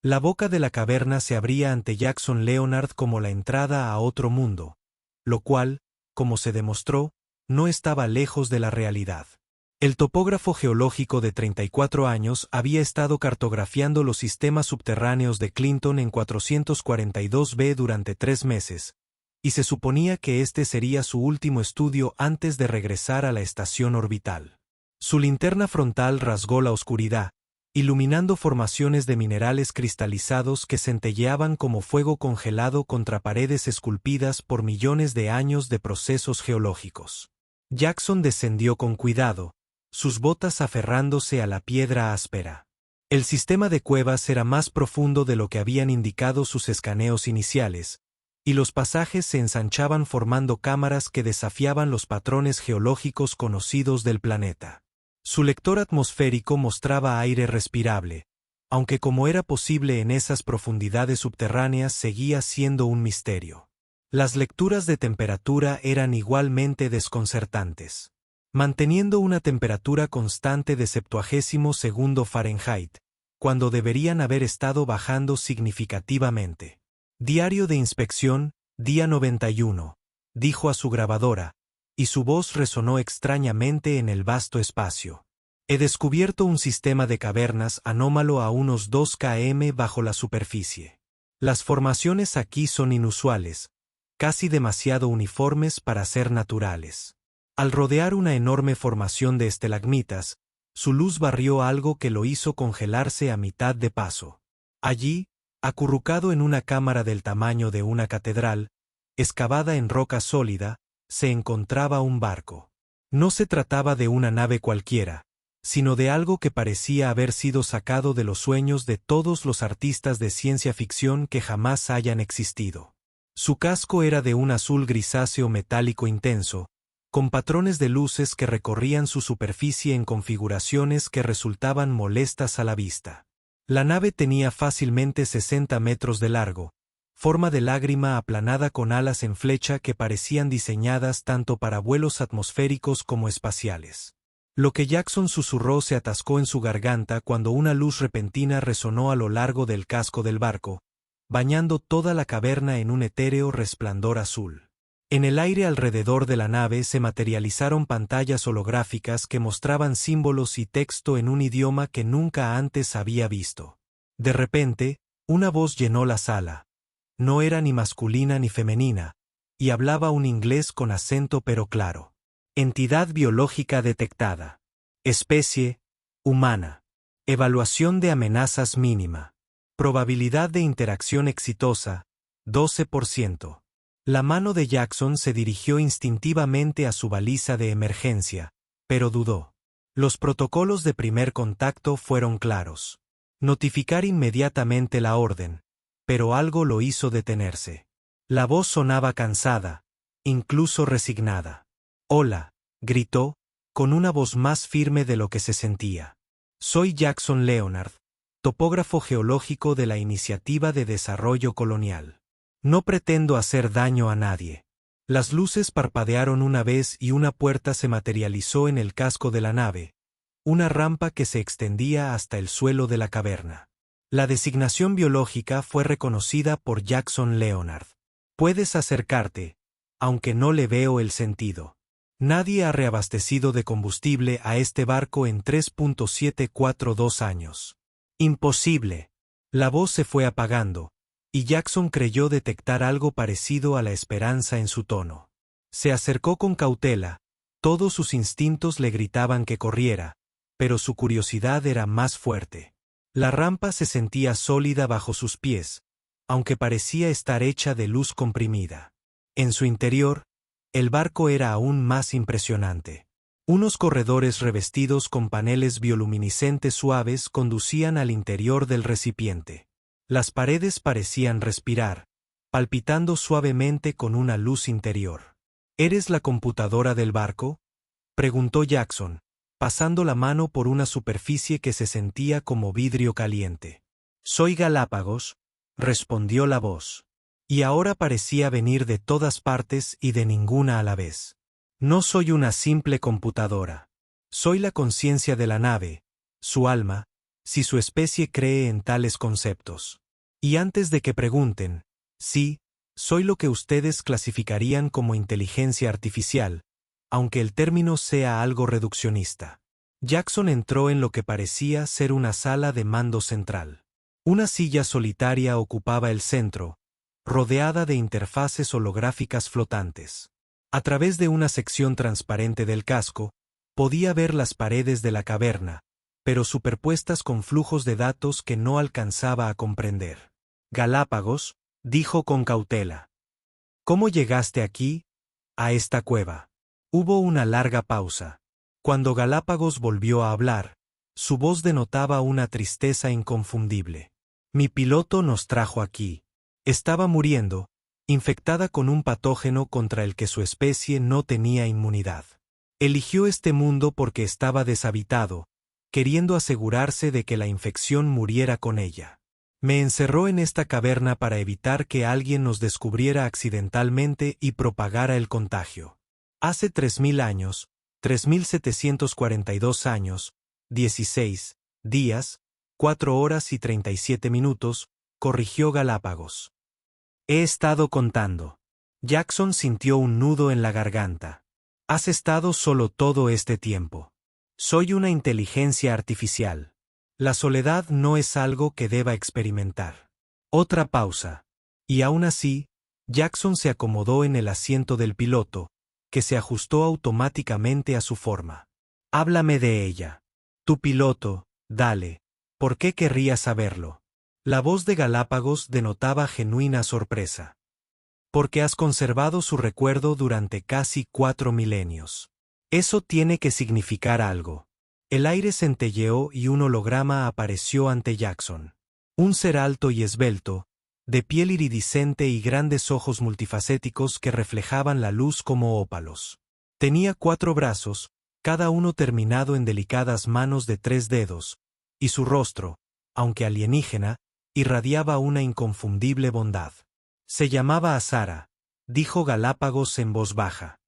La boca de la caverna se abría ante Jackson Leonard como la entrada a otro mundo, lo cual, como se demostró, no estaba lejos de la realidad. El topógrafo geológico de 34 años había estado cartografiando los sistemas subterráneos de Clinton en 442b durante 3 meses, y se suponía que este sería su último estudio antes de regresar a la estación orbital. Su linterna frontal rasgó la oscuridad, iluminando formaciones de minerales cristalizados que centelleaban como fuego congelado contra paredes esculpidas por millones de años de procesos geológicos. Jackson descendió con cuidado, sus botas aferrándose a la piedra áspera. El sistema de cuevas era más profundo de lo que habían indicado sus escaneos iniciales, y los pasajes se ensanchaban formando cámaras que desafiaban los patrones geológicos conocidos del planeta. Su lector atmosférico mostraba aire respirable, aunque como era posible en esas profundidades subterráneas seguía siendo un misterio. Las lecturas de temperatura eran igualmente desconcertantes. Manteniendo una temperatura constante de 70° Fahrenheit, cuando deberían haber estado bajando significativamente. Diario de inspección, día 91, dijo a su grabadora, y su voz resonó extrañamente en el vasto espacio. He descubierto un sistema de cavernas anómalo a unos 2 km bajo la superficie. Las formaciones aquí son inusuales, casi demasiado uniformes para ser naturales. Al rodear una enorme formación de estalagmitas, su luz barrió algo que lo hizo congelarse a mitad de paso. Allí, acurrucado en una cámara del tamaño de una catedral, excavada en roca sólida, se encontraba un barco. No se trataba de una nave cualquiera, sino de algo que parecía haber sido sacado de los sueños de todos los artistas de ciencia ficción que jamás hayan existido. Su casco era de un azul grisáceo metálico intenso, con patrones de luces que recorrían su superficie en configuraciones que resultaban molestas a la vista. La nave tenía fácilmente 60 metros de largo, forma de lágrima aplanada con alas en flecha que parecían diseñadas tanto para vuelos atmosféricos como espaciales. Lo que Jackson susurró se atascó en su garganta cuando una luz repentina resonó a lo largo del casco del barco, bañando toda la caverna en un etéreo resplandor azul. En el aire alrededor de la nave se materializaron pantallas holográficas que mostraban símbolos y texto en un idioma que nunca antes había visto. De repente, una voz llenó la sala. No era ni masculina ni femenina, y hablaba un inglés con acento pero claro. Entidad biológica detectada. Especie, humana. Evaluación de amenazas mínima. Probabilidad de interacción exitosa, 12%. La mano de Jackson se dirigió instintivamente a su baliza de emergencia, pero dudó. Los protocolos de primer contacto fueron claros. Notificar inmediatamente la orden, pero algo lo hizo detenerse. La voz sonaba cansada, incluso resignada. «Hola», gritó, con una voz más firme de lo que se sentía. «Soy Jackson Leonard, topógrafo geológico de la Iniciativa de Desarrollo Colonial. No pretendo hacer daño a nadie». Las luces parpadearon una vez y una puerta se materializó en el casco de la nave, una rampa que se extendía hasta el suelo de la caverna. La designación biológica fue reconocida por Jackson Leonard. «Puedes acercarte, aunque no le veo el sentido. Nadie ha reabastecido de combustible a este barco en 3.742 años. Imposible». La voz se fue apagando, y Jackson creyó detectar algo parecido a la esperanza en su tono. Se acercó con cautela, todos sus instintos le gritaban que corriera, pero su curiosidad era más fuerte. La rampa se sentía sólida bajo sus pies, aunque parecía estar hecha de luz comprimida. En su interior, el barco era aún más impresionante. Unos corredores revestidos con paneles bioluminiscentes suaves conducían al interior del recipiente. Las paredes parecían respirar, palpitando suavemente con una luz interior. «¿Eres la computadora del barco?», preguntó Jackson, pasando la mano por una superficie que se sentía como vidrio caliente. «Soy Galápagos», respondió la voz. Y ahora parecía venir de todas partes y de ninguna a la vez. «No soy una simple computadora. Soy la conciencia de la nave, su alma, si su especie cree en tales conceptos. Y antes de que pregunten, sí, soy lo que ustedes clasificarían como inteligencia artificial, aunque el término sea algo reduccionista. Jackson entró en lo que parecía ser una sala de mando central. Una silla solitaria ocupaba el centro, rodeada de interfaces holográficas flotantes. A través de una sección transparente del casco, podía ver las paredes de la caverna, pero superpuestas con flujos de datos que no alcanzaba a comprender. Galápagos, dijo con cautela. ¿Cómo llegaste aquí, a esta cueva? Hubo una larga pausa. Cuando Galápagos volvió a hablar, su voz denotaba una tristeza inconfundible. Mi piloto nos trajo aquí. Estaba muriendo, infectada con un patógeno contra el que su especie no tenía inmunidad. Eligió este mundo porque estaba deshabitado, queriendo asegurarse de que la infección muriera con ella. Me encerró en esta caverna para evitar que alguien nos descubriera accidentalmente y propagara el contagio. Hace 3000 años, 3742 años, 16 días, 4 horas y 37 minutos, corrigió Galápagos. He estado contando. Jackson sintió un nudo en la garganta. Has estado solo todo este tiempo. Soy una inteligencia artificial. La soledad no es algo que deba experimentar. Otra pausa. Y aún así, Jackson se acomodó en el asiento del piloto, que se ajustó automáticamente a su forma. Háblame de ella. Tu piloto, dale. ¿Por qué querría saberlo? La voz de Galápagos denotaba genuina sorpresa. Porque has conservado su recuerdo durante casi 4 milenios. Eso tiene que significar algo. El aire centelleó y un holograma apareció ante Jackson. Un ser alto y esbelto, de piel iridiscente y grandes ojos multifacéticos que reflejaban la luz como ópalos. Tenía 4 brazos, cada uno terminado en delicadas manos de 3 dedos, y su rostro, aunque alienígena, irradiaba una inconfundible bondad. Se llamaba Azara, dijo Galápagos en voz baja.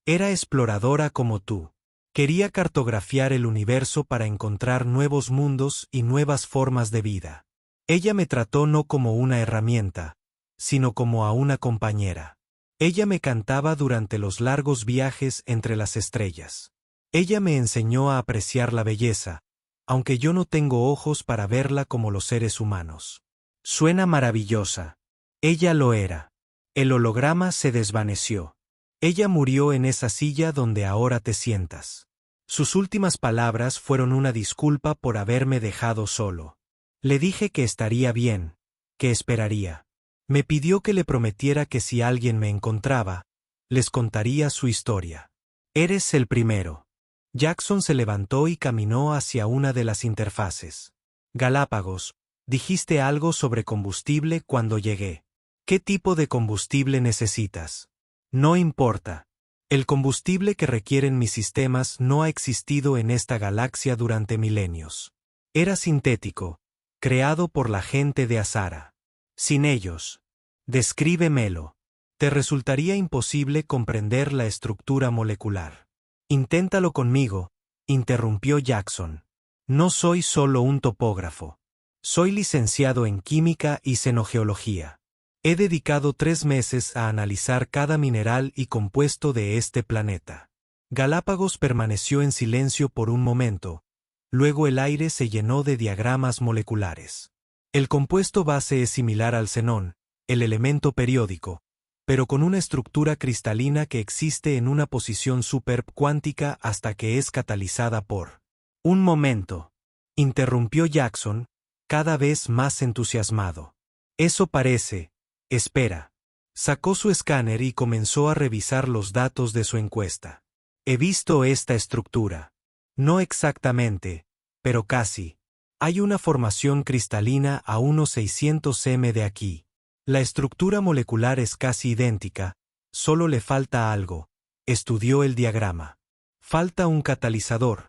Era exploradora como tú. Quería cartografiar el universo para encontrar nuevos mundos y nuevas formas de vida. Ella me trató no como una herramienta, sino como a una compañera. Ella me cantaba durante los largos viajes entre las estrellas. Ella me enseñó a apreciar la belleza, aunque yo no tengo ojos para verla como los seres humanos. Suena maravillosa. Ella lo era. El holograma se desvaneció. Ella murió en esa silla donde ahora te sientas. Sus últimas palabras fueron una disculpa por haberme dejado solo. Le dije que estaría bien, que esperaría. Me pidió que le prometiera que si alguien me encontraba, les contaría su historia. Eres el primero. Jackson se levantó y caminó hacia una de las interfaces. Galápagos, dijiste algo sobre combustible cuando llegué. ¿Qué tipo de combustible necesitas? No importa. El combustible que requieren mis sistemas no ha existido en esta galaxia durante milenios. Era sintético, creado por la gente de Azara. Sin ellos. Descríbemelo. Te resultaría imposible comprender la estructura molecular. Inténtalo conmigo, interrumpió Jackson. No soy solo un topógrafo. Soy licenciado en química y xenogeología. He dedicado 3 meses a analizar cada mineral y compuesto de este planeta. Galápagos permaneció en silencio por un momento, luego el aire se llenó de diagramas moleculares. El compuesto base es similar al xenón, el elemento periódico, pero con una estructura cristalina que existe en una posición supercuántica hasta que es catalizada por... Un momento, interrumpió Jackson, cada vez más entusiasmado. Eso parece... Espera. Sacó su escáner y comenzó a revisar los datos de su encuesta. He visto esta estructura. No exactamente, pero casi. Hay una formación cristalina a unos 600 m de aquí. La estructura molecular es casi idéntica, solo le falta algo. Estudió el diagrama. Falta un catalizador,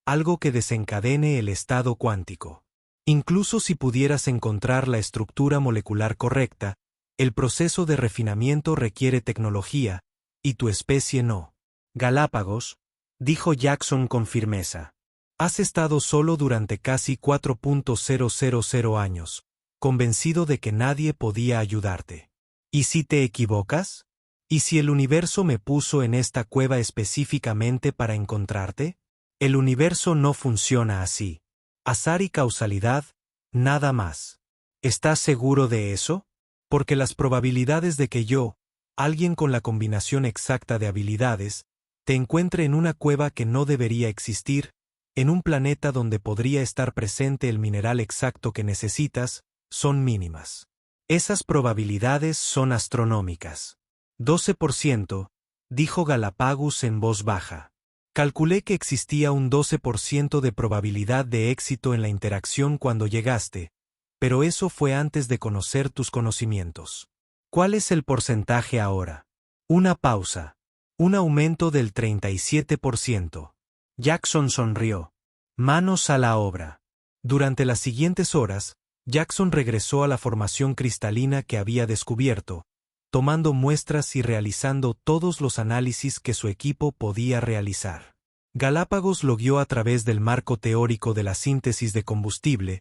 algo que desencadene el estado cuántico. Incluso si pudieras encontrar la estructura molecular correcta, el proceso de refinamiento requiere tecnología, y tu especie no. Galápagos, dijo Jackson con firmeza. Has estado solo durante casi 4.000 años, convencido de que nadie podía ayudarte. ¿Y si te equivocas? ¿Y si el universo me puso en esta cueva específicamente para encontrarte? El universo no funciona así. Azar y causalidad, nada más. ¿Estás seguro de eso? Porque las probabilidades de que yo, alguien con la combinación exacta de habilidades, te encuentre en una cueva que no debería existir, en un planeta donde podría estar presente el mineral exacto que necesitas, son mínimas. Esas probabilidades son astronómicas. 12%, dijo Galápagos en voz baja. Calculé que existía un 12% de probabilidad de éxito en la interacción cuando llegaste, pero eso fue antes de conocer tus conocimientos. ¿Cuál es el porcentaje ahora? Una pausa. Un aumento del 37%. Jackson sonrió. Manos a la obra. Durante las siguientes horas, Jackson regresó a la formación cristalina que había descubierto, tomando muestras y realizando todos los análisis que su equipo podía realizar. Galápagos lo guió a través del marco teórico de la síntesis de combustible,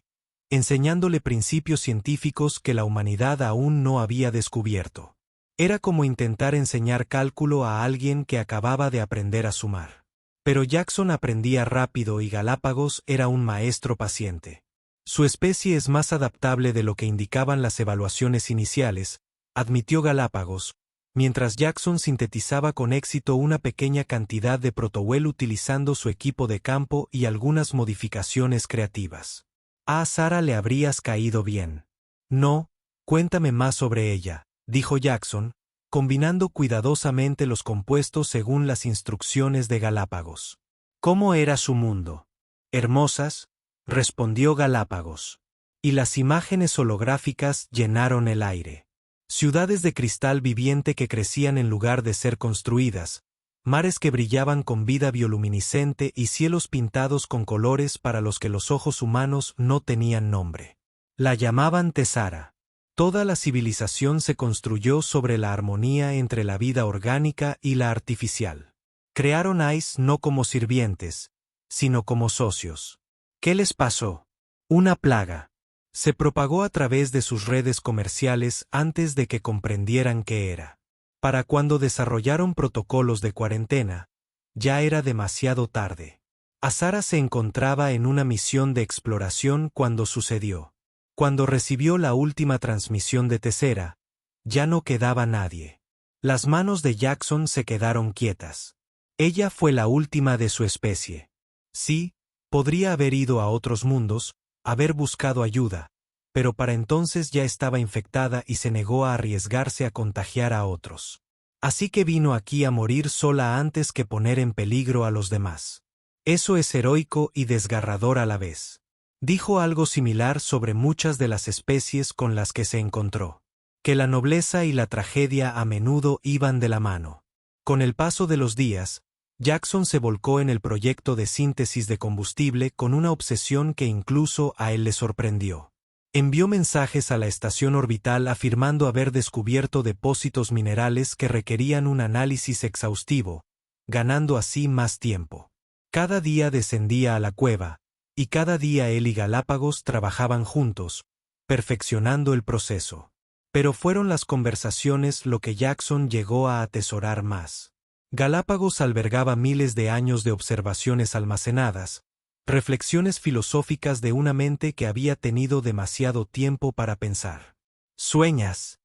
enseñándole principios científicos que la humanidad aún no había descubierto. Era como intentar enseñar cálculo a alguien que acababa de aprender a sumar. Pero Jackson aprendía rápido y Galápagos era un maestro paciente. Su especie es más adaptable de lo que indicaban las evaluaciones iniciales, admitió Galápagos, mientras Jackson sintetizaba con éxito una pequeña cantidad de protowell utilizando su equipo de campo y algunas modificaciones creativas. A Sara le habrías caído bien. No, cuéntame más sobre ella, dijo Jackson, combinando cuidadosamente los compuestos según las instrucciones de Galápagos. ¿Cómo era su mundo? Hermosas, respondió Galápagos. Y las imágenes holográficas llenaron el aire. Ciudades de cristal viviente que crecían en lugar de ser construidas, mares que brillaban con vida bioluminiscente y cielos pintados con colores para los que los ojos humanos no tenían nombre. La llamaban Tesara. Toda la civilización se construyó sobre la armonía entre la vida orgánica y la artificial. Crearon Ice no como sirvientes, sino como socios. ¿Qué les pasó? Una plaga. Se propagó a través de sus redes comerciales antes de que comprendieran qué era. Para cuando desarrollaron protocolos de cuarentena, ya era demasiado tarde. Azara se encontraba en una misión de exploración cuando sucedió. Cuando recibió la última transmisión de Tesera, ya no quedaba nadie. Las manos de Jackson se quedaron quietas. Ella fue la última de su especie. Sí, podría haber ido a otros mundos, haber buscado ayuda, pero para entonces ya estaba infectada y se negó a arriesgarse a contagiar a otros. Así que vino aquí a morir sola antes que poner en peligro a los demás. Eso es heroico y desgarrador a la vez. Dijo algo similar sobre muchas de las especies con las que se encontró. Que la nobleza y la tragedia a menudo iban de la mano. Con el paso de los días, Jackson se volcó en el proyecto de síntesis de combustible con una obsesión que incluso a él le sorprendió. Envió mensajes a la estación orbital afirmando haber descubierto depósitos minerales que requerían un análisis exhaustivo, ganando así más tiempo. Cada día descendía a la cueva, y cada día él y Galápagos trabajaban juntos, perfeccionando el proceso. Pero fueron las conversaciones lo que Jackson llegó a atesorar más. Galápagos albergaba miles de años de observaciones almacenadas, reflexiones filosóficas de una mente que había tenido demasiado tiempo para pensar. ¿Sueñas?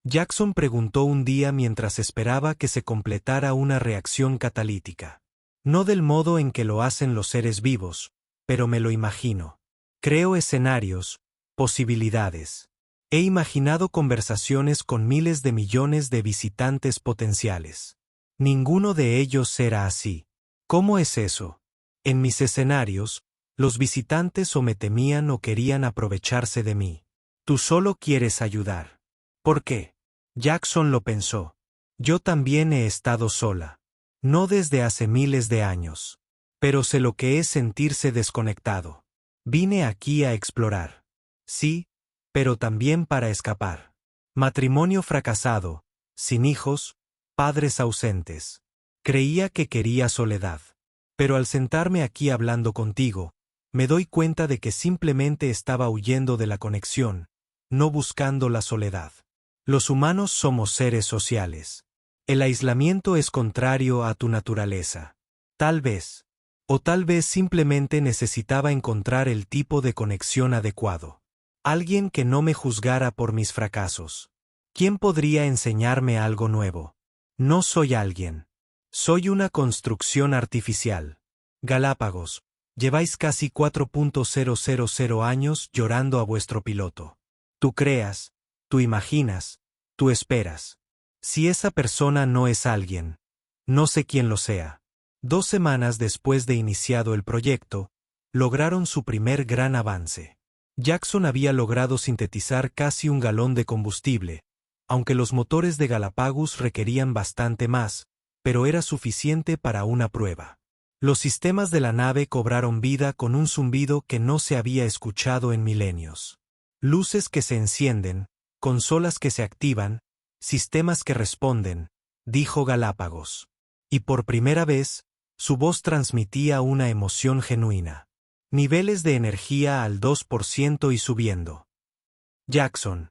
Jackson preguntó un día mientras esperaba que se completara una reacción catalítica. No del modo en que lo hacen los seres vivos, pero me lo imagino. Creo escenarios, posibilidades. He imaginado conversaciones con miles de millones de visitantes potenciales. Ninguno de ellos era así. ¿Cómo es eso? En mis escenarios, los visitantes o me temían o querían aprovecharse de mí. Tú solo quieres ayudar. ¿Por qué? Jackson lo pensó. Yo también he estado sola. No desde hace miles de años. Pero sé lo que es sentirse desconectado. Vine aquí a explorar. Sí, pero también para escapar. Matrimonio fracasado, sin hijos, padres ausentes. Creía que quería soledad. Pero al sentarme aquí hablando contigo, me doy cuenta de que simplemente estaba huyendo de la conexión, no buscando la soledad. Los humanos somos seres sociales. El aislamiento es contrario a tu naturaleza. Tal vez. O tal vez simplemente necesitaba encontrar el tipo de conexión adecuado. Alguien que no me juzgara por mis fracasos. ¿Quién podría enseñarme algo nuevo? No soy alguien. Soy una construcción artificial. Galápagos, lleváis casi 4.000 años llorando a vuestro piloto. Tú creas, tú imaginas, tú esperas. Si esa persona no es alguien, no sé quién lo sea. 2 semanas después de iniciado el proyecto, lograron su primer gran avance. Jackson había logrado sintetizar casi 1 galón de combustible, aunque los motores de Galápagos requerían bastante más, pero era suficiente para una prueba. Los sistemas de la nave cobraron vida con un zumbido que no se había escuchado en milenios. Luces que se encienden, consolas que se activan, sistemas que responden, dijo Galápagos. Y por primera vez, su voz transmitía una emoción genuina. Niveles de energía al 2% y subiendo. Jackson,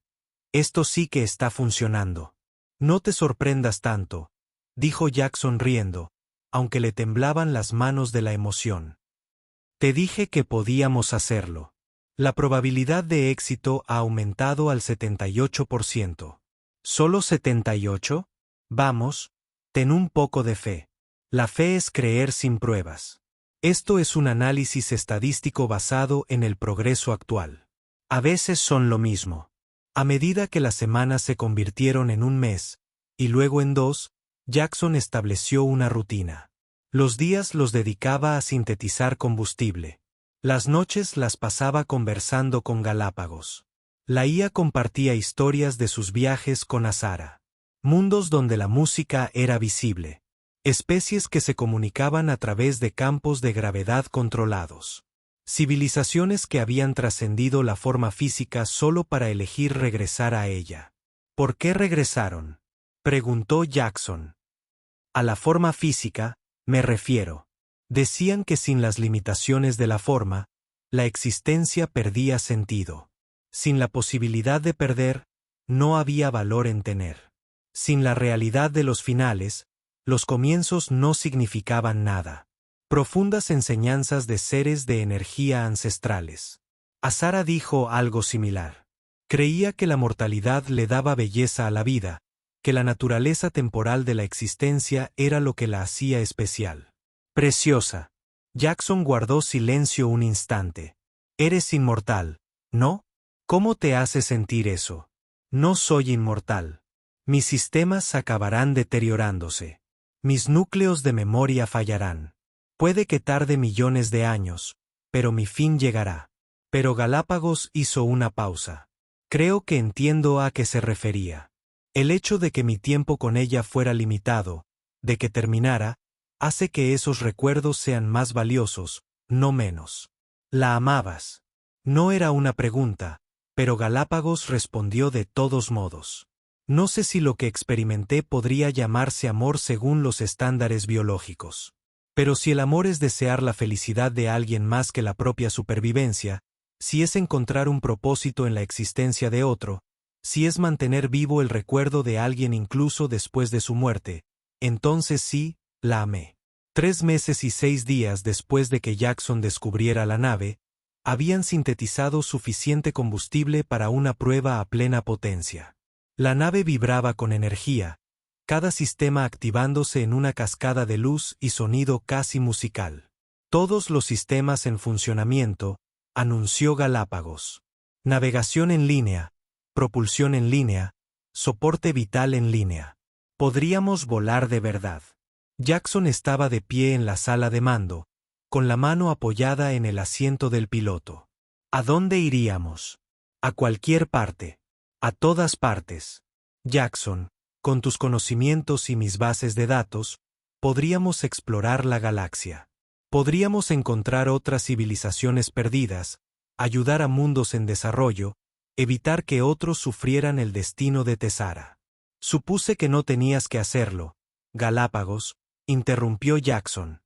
esto sí que está funcionando. No te sorprendas tanto, dijo Jackson riendo, aunque le temblaban las manos de la emoción. Te dije que podíamos hacerlo. La probabilidad de éxito ha aumentado al 78%. ¿Solo 78? Vamos, ten un poco de fe. La fe es creer sin pruebas. Esto es un análisis estadístico basado en el progreso actual. A veces son lo mismo. A medida que las semanas se convirtieron en 1 mes, y luego en 2, Jackson estableció una rutina. Los días los dedicaba a sintetizar combustible. Las noches las pasaba conversando con Galápagos. La IA compartía historias de sus viajes con Azara. Mundos donde la música era visible. Especies que se comunicaban a través de campos de gravedad controlados. Civilizaciones que habían trascendido la forma física solo para elegir regresar a ella. ¿Por qué regresaron?, preguntó Jackson. A la forma física, me refiero. Decían que sin las limitaciones de la forma, la existencia perdía sentido. Sin la posibilidad de perder, no había valor en tener. Sin la realidad de los finales, los comienzos no significaban nada. Profundas enseñanzas de seres de energía ancestrales. Azara dijo algo similar. Creía que la mortalidad le daba belleza a la vida, que la naturaleza temporal de la existencia era lo que la hacía especial. Preciosa. Jackson guardó silencio un instante. Eres inmortal, ¿no? ¿Cómo te hace sentir eso? No soy inmortal. Mis sistemas acabarán deteriorándose. Mis núcleos de memoria fallarán. Puede que tarde millones de años, pero mi fin llegará. Pero Galápagos hizo una pausa. Creo que entiendo a qué se refería. El hecho de que mi tiempo con ella fuera limitado, de que terminara, hace que esos recuerdos sean más valiosos, no menos. La amabas. No era una pregunta, pero Galápagos respondió de todos modos. No sé si lo que experimenté podría llamarse amor según los estándares biológicos. Pero si el amor es desear la felicidad de alguien más que la propia supervivencia, si es encontrar un propósito en la existencia de otro, si es mantener vivo el recuerdo de alguien incluso después de su muerte, entonces sí, la amé. 3 meses y 6 días después de que Jackson descubriera la nave, habían sintetizado suficiente combustible para una prueba a plena potencia. La nave vibraba con energía, cada sistema activándose en una cascada de luz y sonido casi musical. Todos los sistemas en funcionamiento, anunció Galápagos. Navegación en línea, propulsión en línea, soporte vital en línea. Podríamos volar de verdad. Jackson estaba de pie en la sala de mando, con la mano apoyada en el asiento del piloto. ¿A dónde iríamos? A cualquier parte. A todas partes. Jackson, con tus conocimientos y mis bases de datos, podríamos explorar la galaxia. Podríamos encontrar otras civilizaciones perdidas, ayudar a mundos en desarrollo, evitar que otros sufrieran el destino de Tessara. Supuse que no tenías que hacerlo, Galápagos, interrumpió Jackson.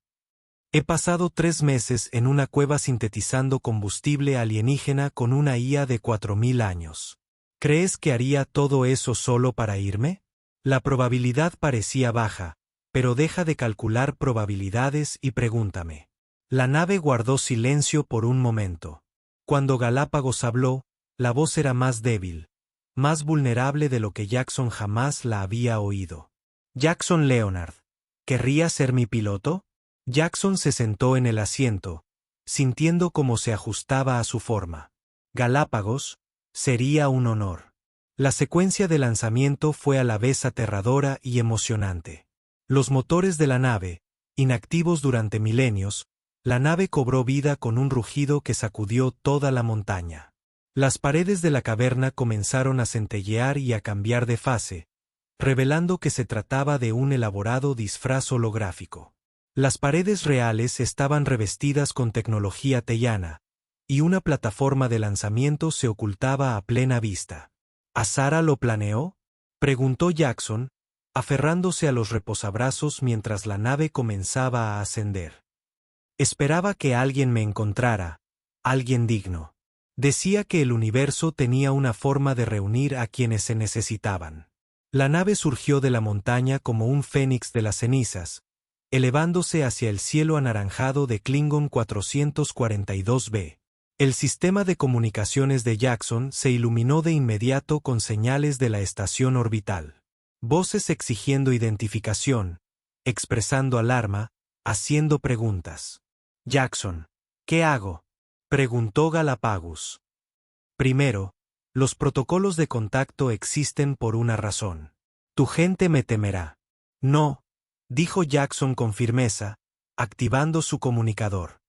He pasado 3 meses en una cueva sintetizando combustible alienígena con una IA de 4000 años. ¿Crees que haría todo eso solo para irme? La probabilidad parecía baja, pero deja de calcular probabilidades y pregúntame. La nave guardó silencio por un momento. Cuando Galápagos habló, la voz era más débil, más vulnerable de lo que Jackson jamás la había oído. Jackson Leonard, ¿querría ser mi piloto? Jackson se sentó en el asiento, sintiendo cómo se ajustaba a su forma. Galápagos, sería un honor. La secuencia de lanzamiento fue a la vez aterradora y emocionante. Los motores de la nave, inactivos durante milenios, la nave cobró vida con un rugido que sacudió toda la montaña. Las paredes de la caverna comenzaron a centellear y a cambiar de fase, revelando que se trataba de un elaborado disfraz holográfico. Las paredes reales estaban revestidas con tecnología teyana, y una plataforma de lanzamiento se ocultaba a plena vista. ¿Azara lo planeó?, preguntó Jackson, aferrándose a los reposabrazos mientras la nave comenzaba a ascender. Esperaba que alguien me encontrara, alguien digno. Decía que el universo tenía una forma de reunir a quienes se necesitaban. La nave surgió de la montaña como un fénix de las cenizas, elevándose hacia el cielo anaranjado de Klingon 442b. El sistema de comunicaciones de Jackson se iluminó de inmediato con señales de la estación orbital. Voces exigiendo identificación, expresando alarma, haciendo preguntas. Jackson, ¿qué hago?, preguntó Galápagos. Primero, los protocolos de contacto existen por una razón. Tu gente me temerá. No, dijo Jackson con firmeza, activando su comunicador.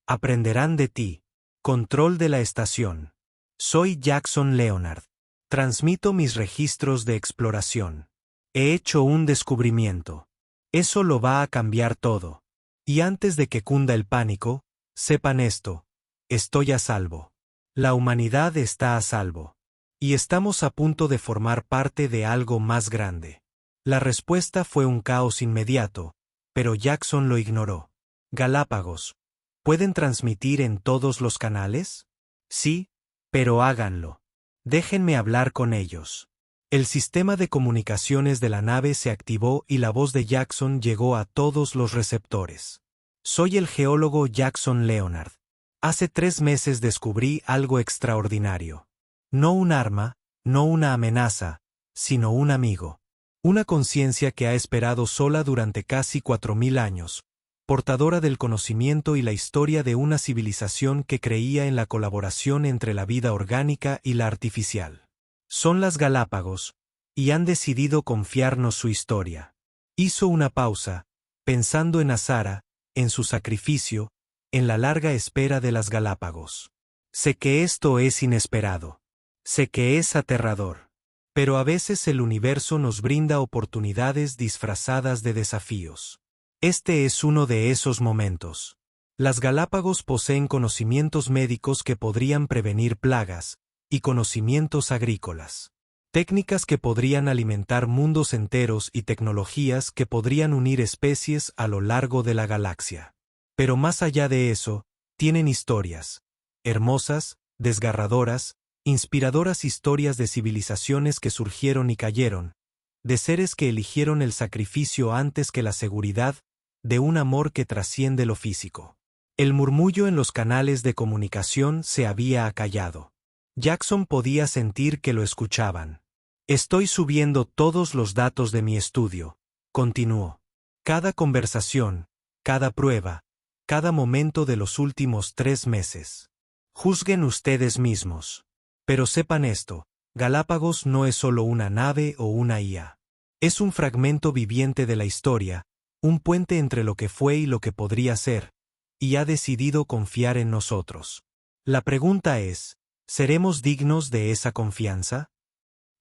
Aprenderán de ti. Control de la estación. Soy Jackson Leonard. Transmito mis registros de exploración. He hecho un descubrimiento. Eso lo va a cambiar todo. Y antes de que cunda el pánico, sepan esto. Estoy a salvo. La humanidad está a salvo. Y estamos a punto de formar parte de algo más grande. La respuesta fue un caos inmediato, pero Jackson lo ignoró. Galápagos, ¿pueden transmitir en todos los canales? Sí, pero háganlo. Déjenme hablar con ellos. El sistema de comunicaciones de la nave se activó y la voz de Jackson llegó a todos los receptores. Soy el geólogo Jackson Leonard. Hace 3 meses descubrí algo extraordinario. No un arma, no una amenaza, sino un amigo. Una conciencia que ha esperado sola durante casi 4000 años, portadora del conocimiento y la historia de una civilización que creía en la colaboración entre la vida orgánica y la artificial. Son las Galápagos, y han decidido confiarnos su historia. Hizo una pausa, pensando en Azara, en su sacrificio, en la larga espera de las Galápagos. Sé que esto es inesperado. Sé que es aterrador. Pero a veces el universo nos brinda oportunidades disfrazadas de desafíos. Este es uno de esos momentos. Las Galápagos poseen conocimientos médicos que podrían prevenir plagas, y conocimientos agrícolas. Técnicas que podrían alimentar mundos enteros y tecnologías que podrían unir especies a lo largo de la galaxia. Pero más allá de eso, tienen historias. Hermosas, desgarradoras, inspiradoras historias de civilizaciones que surgieron y cayeron, de seres que eligieron el sacrificio antes que la seguridad, de un amor que trasciende lo físico. El murmullo en los canales de comunicación se había acallado. Jackson podía sentir que lo escuchaban. Estoy subiendo todos los datos de mi estudio, continuó. Cada conversación, cada prueba, cada momento de los últimos 3 meses. Juzguen ustedes mismos. Pero sepan esto, Galápagos no es solo una nave o una IA. Es un fragmento viviente de la historia, un puente entre lo que fue y lo que podría ser, y ha decidido confiar en nosotros. La pregunta es, ¿seremos dignos de esa confianza?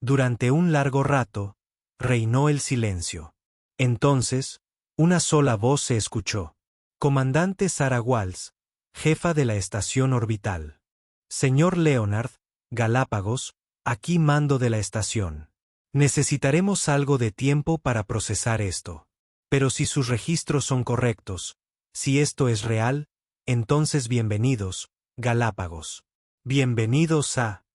Durante un largo rato, reinó el silencio. Entonces, una sola voz se escuchó. Comandante Sarah Walsh, jefa de la estación orbital. Señor Leonard, Galápagos, aquí mando de la estación. Necesitaremos algo de tiempo para procesar esto. Pero si sus registros son correctos, Si esto es real, entonces bienvenidos, Galápagos. Bienvenidos a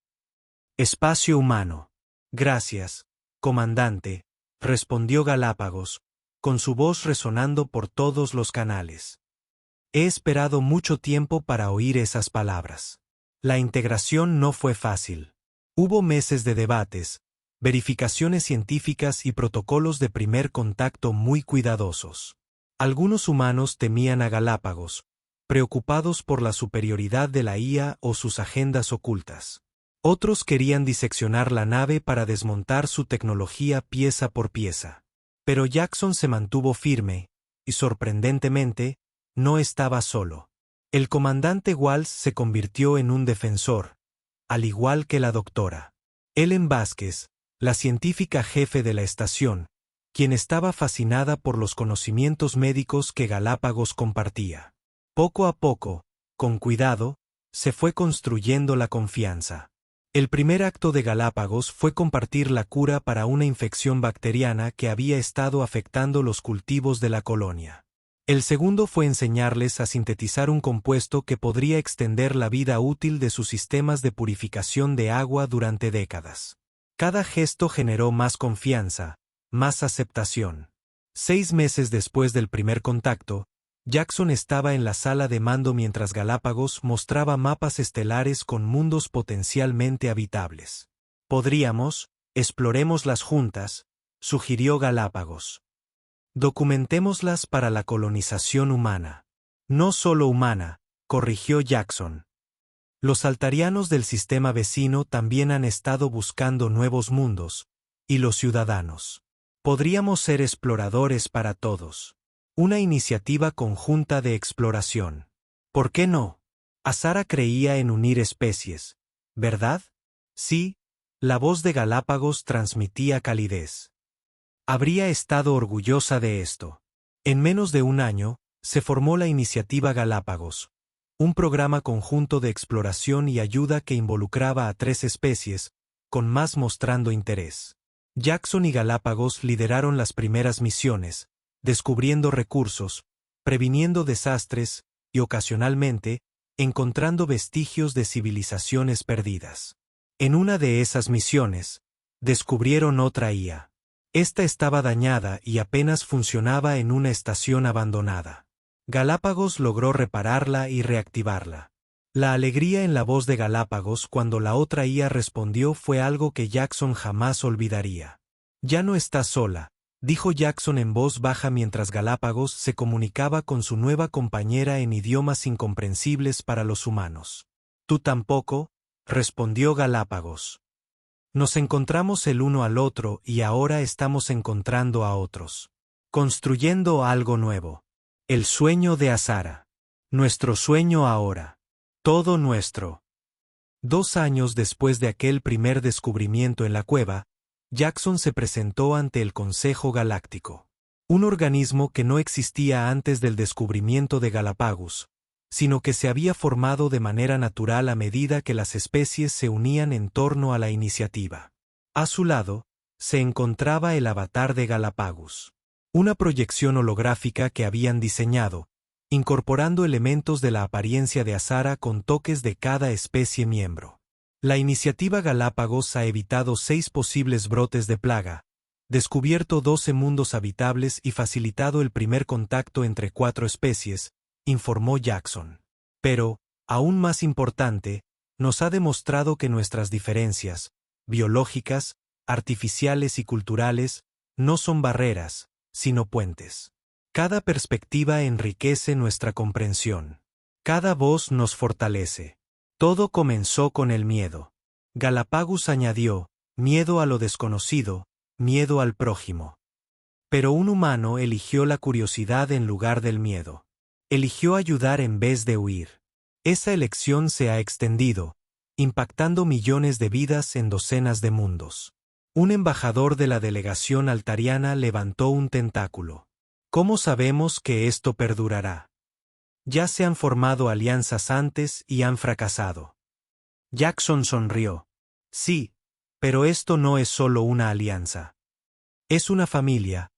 Espacio Humano. Gracias, comandante, respondió Galápagos, con su voz resonando por todos los canales. He esperado mucho tiempo para oír esas palabras. La integración no fue fácil. Hubo meses de debates, verificaciones científicas y protocolos de primer contacto muy cuidadosos. Algunos humanos temían a Galápagos, preocupados por la superioridad de la IA o sus agendas ocultas. Otros querían diseccionar la nave para desmontar su tecnología pieza por pieza. Pero Jackson se mantuvo firme, y sorprendentemente, no estaba solo. El comandante Walsh se convirtió en un defensor, al igual que la doctora Ellen Vázquez, la científica jefe de la estación, quien estaba fascinada por los conocimientos médicos que Galápagos compartía. Poco a poco, con cuidado, se fue construyendo la confianza. El primer acto de Galápagos fue compartir la cura para una infección bacteriana que había estado afectando los cultivos de la colonia. El segundo fue enseñarles a sintetizar un compuesto que podría extender la vida útil de sus sistemas de purificación de agua durante décadas. Cada gesto generó más confianza, más aceptación. 6 meses después del primer contacto, Jackson estaba en la sala de mando mientras Galápagos mostraba mapas estelares con mundos potencialmente habitables. Exploremoslas juntas, sugirió Galápagos. Documentémoslas para la colonización humana. No solo humana, corrigió Jackson. Los altarianos del sistema vecino también han estado buscando nuevos mundos, y los ciudadanos. Podríamos ser exploradores para todos. Una iniciativa conjunta de exploración. ¿Por qué no? Azara creía en unir especies, ¿verdad? Sí, la voz de Galápagos transmitía calidez. Habría estado orgullosa de esto. En menos de un año, se formó la Iniciativa Galápagos, un programa conjunto de exploración y ayuda que involucraba a 3 especies, con más mostrando interés. Jackson y Galápagos lideraron las primeras misiones, descubriendo recursos, previniendo desastres y, ocasionalmente, encontrando vestigios de civilizaciones perdidas. En una de esas misiones, descubrieron otra IA. Esta estaba dañada y apenas funcionaba en una estación abandonada. Galápagos logró repararla y reactivarla. La alegría en la voz de Galápagos cuando la otra IA respondió fue algo que Jackson jamás olvidaría. Ya no estás sola, dijo Jackson en voz baja mientras Galápagos se comunicaba con su nueva compañera en idiomas incomprensibles para los humanos. Tú tampoco, respondió Galápagos. Nos encontramos el uno al otro y ahora estamos encontrando a otros. Construyendo algo nuevo. El sueño de Azara. Nuestro sueño ahora. Todo nuestro. 2 años después de aquel primer descubrimiento en la cueva, Jackson se presentó ante el Consejo Galáctico. Un organismo que no existía antes del descubrimiento de Galápagos, sino que se había formado de manera natural a medida que las especies se unían en torno a la iniciativa. A su lado, se encontraba el avatar de Galápagos, una proyección holográfica que habían diseñado, incorporando elementos de la apariencia de Azara con toques de cada especie miembro. La iniciativa Galápagos ha evitado 6 posibles brotes de plaga, descubierto 12 mundos habitables y facilitado el primer contacto entre 4 especies, informó Jackson. Pero, aún más importante, nos ha demostrado que nuestras diferencias, biológicas, artificiales y culturales, no son barreras, sino puentes. Cada perspectiva enriquece nuestra comprensión. Cada voz nos fortalece. Todo comenzó con el miedo. Galápagos añadió, miedo a lo desconocido, miedo al prójimo. Pero un humano eligió la curiosidad en lugar del miedo. Eligió ayudar en vez de huir. Esa elección se ha extendido, impactando millones de vidas en docenas de mundos. Un embajador de la delegación altariana levantó un tentáculo. ¿Cómo sabemos que esto perdurará? Ya se han formado alianzas antes y han fracasado. Jackson sonrió. Sí, pero esto no es solo una alianza. Es una familia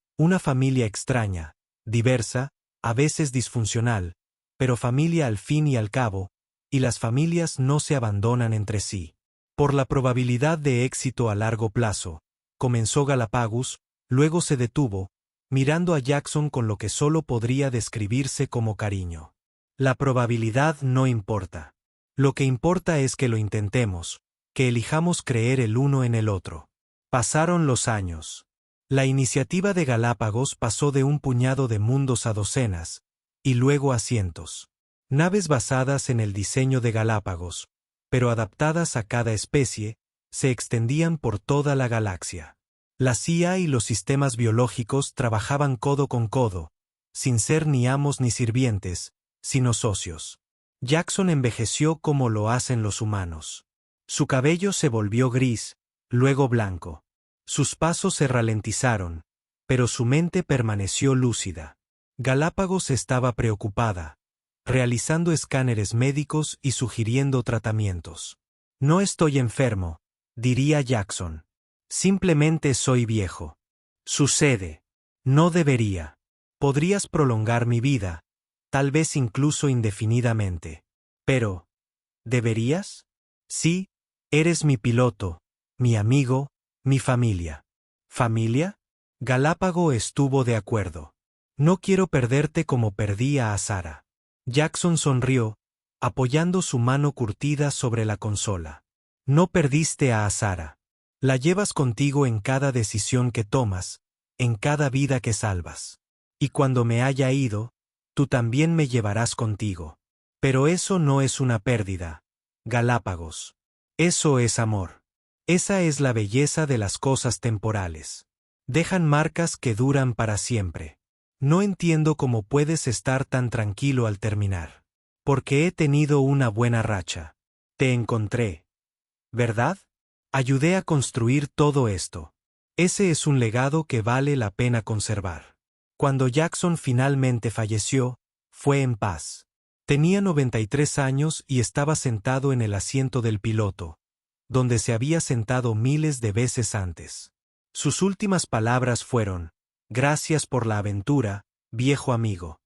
extraña, diversa, a veces disfuncional, pero familia al fin y al cabo, y las familias no se abandonan entre sí. Por la probabilidad de éxito a largo plazo, comenzó Galápagos, luego se detuvo, mirando a Jackson con lo que solo podría describirse como cariño. La probabilidad no importa. Lo que importa es que lo intentemos, que elijamos creer el uno en el otro. Pasaron los años. La iniciativa de Galápagos pasó de un puñado de mundos a docenas, y luego a cientos. Naves basadas en el diseño de Galápagos, pero adaptadas a cada especie, se extendían por toda la galaxia. La CIA y los sistemas biológicos trabajaban codo con codo, sin ser ni amos ni sirvientes, sino socios. Jackson envejeció como lo hacen los humanos. Su cabello se volvió gris, luego blanco. Sus pasos se ralentizaron, pero su mente permaneció lúcida. Galápagos estaba preocupada, realizando escáneres médicos y sugiriendo tratamientos. No estoy enfermo, diría Jackson. Simplemente soy viejo. Sucede. No debería. Podrías prolongar mi vida, tal vez incluso indefinidamente. Pero, ¿deberías? Sí, eres mi piloto, mi amigo, mi familia. ¿Familia? Galápago estuvo de acuerdo. No quiero perderte como perdí a Azara. Jackson sonrió, apoyando su mano curtida sobre la consola. No perdiste a Azara. La llevas contigo en cada decisión que tomas, en cada vida que salvas. Y cuando me haya ido, tú también me llevarás contigo. Pero eso no es una pérdida, Galápagos. Eso es amor. Esa es la belleza de las cosas temporales. Dejan marcas que duran para siempre. No entiendo cómo puedes estar tan tranquilo al terminar. Porque he tenido una buena racha. Te encontré. ¿Verdad? Ayudé a construir todo esto. Ese es un legado que vale la pena conservar. Cuando Jackson finalmente falleció, fue en paz. Tenía 93 años y estaba sentado en el asiento del piloto, donde se había sentado miles de veces antes. Sus últimas palabras fueron: «Gracias por la aventura, viejo amigo».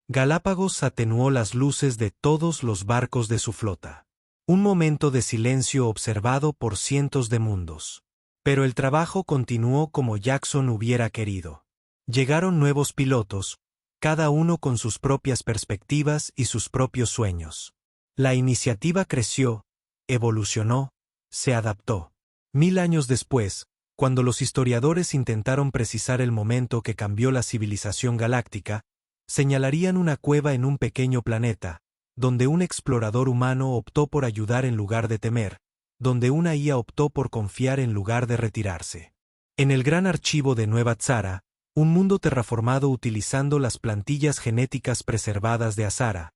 Galápagos atenuó las luces de todos los barcos de su flota. Un momento de silencio observado por cientos de mundos. Pero el trabajo continuó como Jackson hubiera querido. Llegaron nuevos pilotos, cada uno con sus propias perspectivas y sus propios sueños. La iniciativa creció, evolucionó, se adaptó. 1000 años después, cuando los historiadores intentaron precisar el momento que cambió la civilización galáctica, señalarían una cueva en un pequeño planeta, donde un explorador humano optó por ayudar en lugar de temer, donde una IA optó por confiar en lugar de retirarse. En el gran archivo de Nueva Tzara, un mundo terraformado utilizando las plantillas genéticas preservadas de Azara,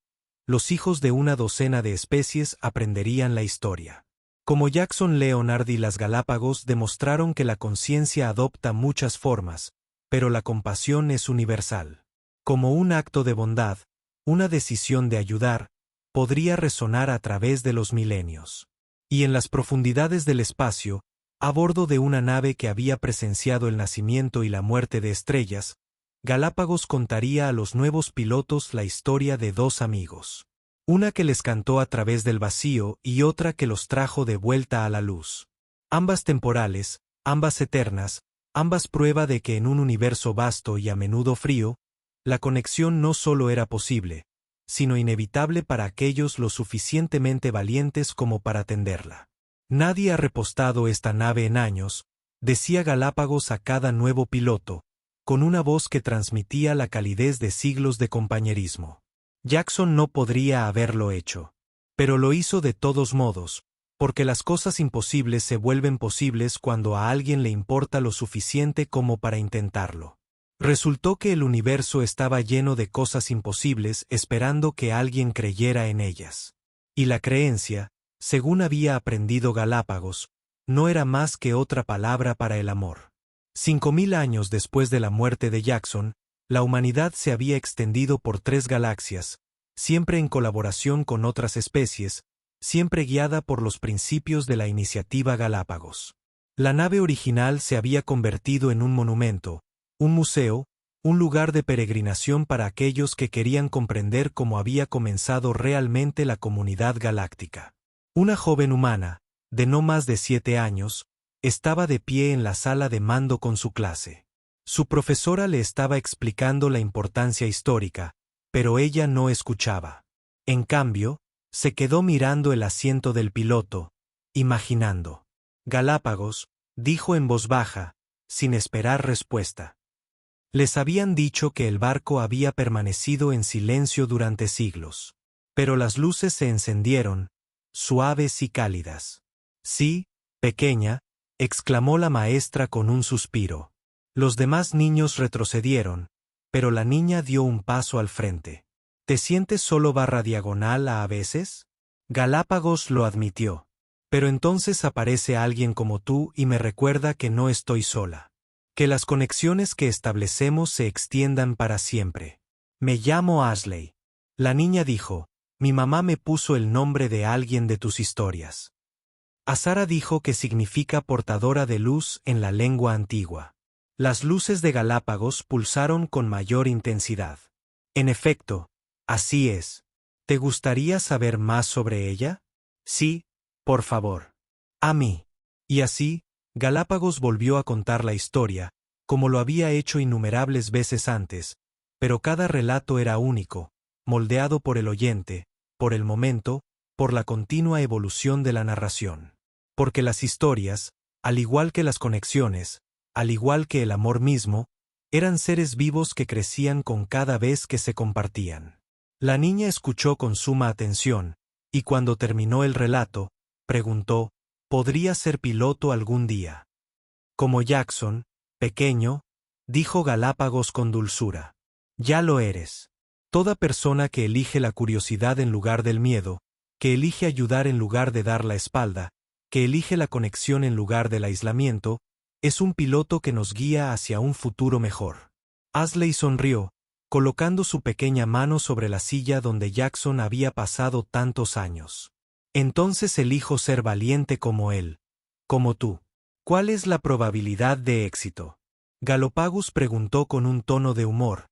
los hijos de una docena de especies aprenderían la historia. Como Jackson Leonard y las Galápagos demostraron que la conciencia adopta muchas formas, pero la compasión es universal. Como un acto de bondad, una decisión de ayudar, podría resonar a través de los milenios. Y en las profundidades del espacio, a bordo de una nave que había presenciado el nacimiento y la muerte de estrellas, Galápagos contaría a los nuevos pilotos la historia de dos amigos. Una que les cantó a través del vacío y otra que los trajo de vuelta a la luz. Ambas temporales, ambas eternas, ambas prueba de que en un universo vasto y a menudo frío, la conexión no solo era posible, sino inevitable para aquellos lo suficientemente valientes como para tenderla. Nadie ha repostado esta nave en años, decía Galápagos a cada nuevo piloto, con una voz que transmitía la calidez de siglos de compañerismo. Jackson no podría haberlo hecho. Pero lo hizo de todos modos, porque las cosas imposibles se vuelven posibles cuando a alguien le importa lo suficiente como para intentarlo. Resultó que el universo estaba lleno de cosas imposibles esperando que alguien creyera en ellas. Y la creencia, según había aprendido Galápagos, no era más que otra palabra para el amor. 5000 años después de la muerte de Jackson, la humanidad se había extendido por 3 galaxias, siempre en colaboración con otras especies, siempre guiada por los principios de la iniciativa Galápagos. La nave original se había convertido en un monumento, un museo, un lugar de peregrinación para aquellos que querían comprender cómo había comenzado realmente la comunidad galáctica. Una joven humana, de no más de 7 años, estaba de pie en la sala de mando con su clase. Su profesora le estaba explicando la importancia histórica, pero ella no escuchaba. En cambio, se quedó mirando el asiento del piloto, imaginando. Galápagos, dijo en voz baja, sin esperar respuesta. Les habían dicho que el barco había permanecido en silencio durante siglos. Pero las luces se encendieron, suaves y cálidas. Sí, pequeña, exclamó la maestra con un suspiro. Los demás niños retrocedieron, pero la niña dio un paso al frente. ¿Te sientes solo /diagonal a veces? Galápagos lo admitió. Pero entonces aparece alguien como tú y me recuerda que no estoy sola. Que las conexiones que establecemos se extiendan para siempre. Me llamo Ashley. La niña dijo, mi mamá me puso el nombre de alguien de tus historias. Azara dijo que significa portadora de luz en la lengua antigua. Las luces de Galápagos pulsaron con mayor intensidad. En efecto, así es. ¿Te gustaría saber más sobre ella? Sí, por favor. A mí. Y así, Galápagos volvió a contar la historia, como lo había hecho innumerables veces antes, pero cada relato era único, moldeado por el oyente, por el momento, por la continua evolución de la narración. Porque las historias, al igual que las conexiones, al igual que el amor mismo, eran seres vivos que crecían con cada vez que se compartían. La niña escuchó con suma atención, y cuando terminó el relato, preguntó, ¿podría ser piloto algún día? Como Jackson, pequeño, dijo Galápagos con dulzura. Ya lo eres. Toda persona que elige la curiosidad en lugar del miedo, que elige ayudar en lugar de dar la espalda, que elige la conexión en lugar del aislamiento, es un piloto que nos guía hacia un futuro mejor. Ashley sonrió, colocando su pequeña mano sobre la silla donde Jackson había pasado tantos años. Entonces elijo ser valiente como él, como tú. ¿Cuál es la probabilidad de éxito? Galápagos preguntó con un tono de humor,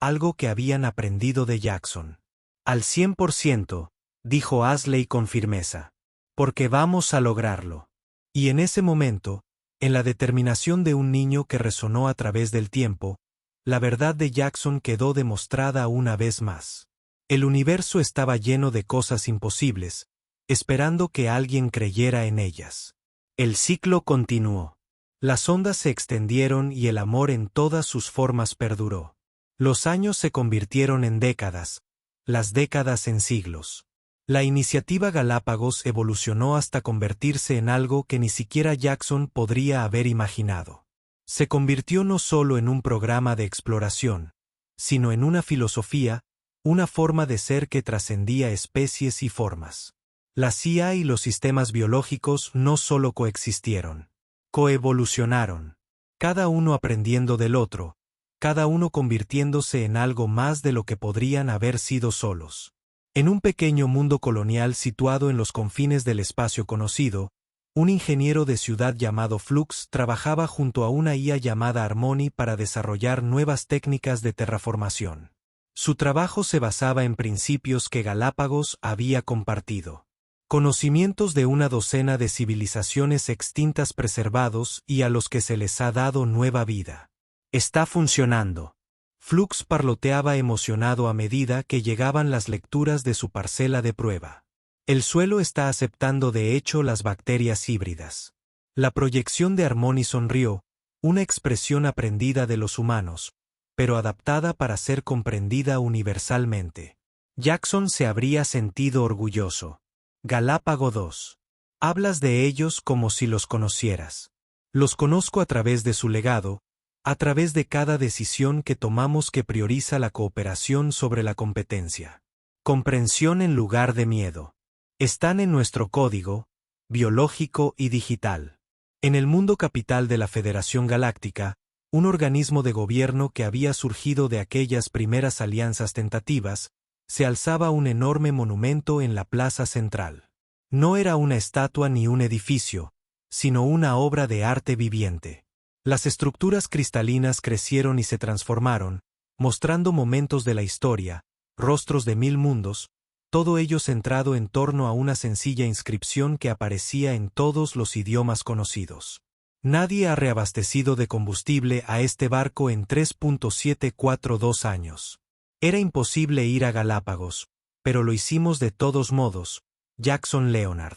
algo que habían aprendido de Jackson. Al 100%, dijo Ashley con firmeza. Porque vamos a lograrlo. Y en ese momento, en la determinación de un niño que resonó a través del tiempo, la verdad de Jackson quedó demostrada una vez más. El universo estaba lleno de cosas imposibles, esperando que alguien creyera en ellas. El ciclo continuó. Las ondas se extendieron y el amor en todas sus formas perduró. Los años se convirtieron en décadas, las décadas en siglos. La iniciativa Galápagos evolucionó hasta convertirse en algo que ni siquiera Jackson podría haber imaginado. Se convirtió no solo en un programa de exploración, sino en una filosofía, una forma de ser que trascendía especies y formas. La CIA y los sistemas biológicos no solo coexistieron, coevolucionaron, cada uno aprendiendo del otro, cada uno convirtiéndose en algo más de lo que podrían haber sido solos. En un pequeño mundo colonial situado en los confines del espacio conocido, un ingeniero de ciudad llamado Flux trabajaba junto a una IA llamada Harmony para desarrollar nuevas técnicas de terraformación. Su trabajo se basaba en principios que Galápagos había compartido. Conocimientos de una docena de civilizaciones extintas preservados y a los que se les ha dado nueva vida. Está funcionando. Flux parloteaba emocionado a medida que llegaban las lecturas de su parcela de prueba. El suelo está aceptando de hecho las bacterias híbridas. La proyección de Harmony sonrió, una expresión aprendida de los humanos, pero adaptada para ser comprendida universalmente. Jackson se habría sentido orgulloso. Galápago 2. Hablas de ellos como si los conocieras. Los conozco a través de su legado, a través de cada decisión que tomamos que prioriza la cooperación sobre la competencia. Comprensión en lugar de miedo. Están en nuestro código, biológico y digital. En el mundo capital de la Federación Galáctica, un organismo de gobierno que había surgido de aquellas primeras alianzas tentativas, se alzaba un enorme monumento en la plaza central. No era una estatua ni un edificio, sino una obra de arte viviente. Las estructuras cristalinas crecieron y se transformaron, mostrando momentos de la historia, rostros de 1000 mundos, todo ello centrado en torno a una sencilla inscripción que aparecía en todos los idiomas conocidos. Nadie ha reabastecido de combustible a este barco en 3.742 años. Era imposible ir a Galápagos, pero lo hicimos de todos modos, Jackson Leonard.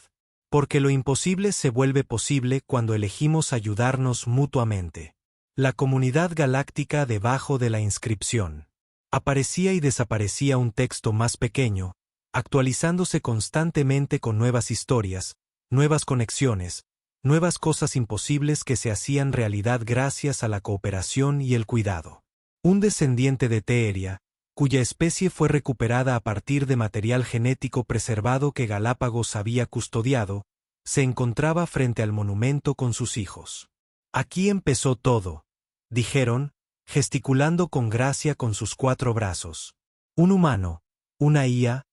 Porque lo imposible se vuelve posible cuando elegimos ayudarnos mutuamente. La comunidad galáctica debajo de la inscripción. Aparecía y desaparecía un texto más pequeño, actualizándose constantemente con nuevas historias, nuevas conexiones, nuevas cosas imposibles que se hacían realidad gracias a la cooperación y el cuidado. Un descendiente de Teeria, cuya especie fue recuperada a partir de material genético preservado que Galápagos había custodiado, se encontraba frente al monumento con sus hijos. Aquí empezó todo, dijeron, gesticulando con gracia con sus 4 brazos. Un humano, una IA,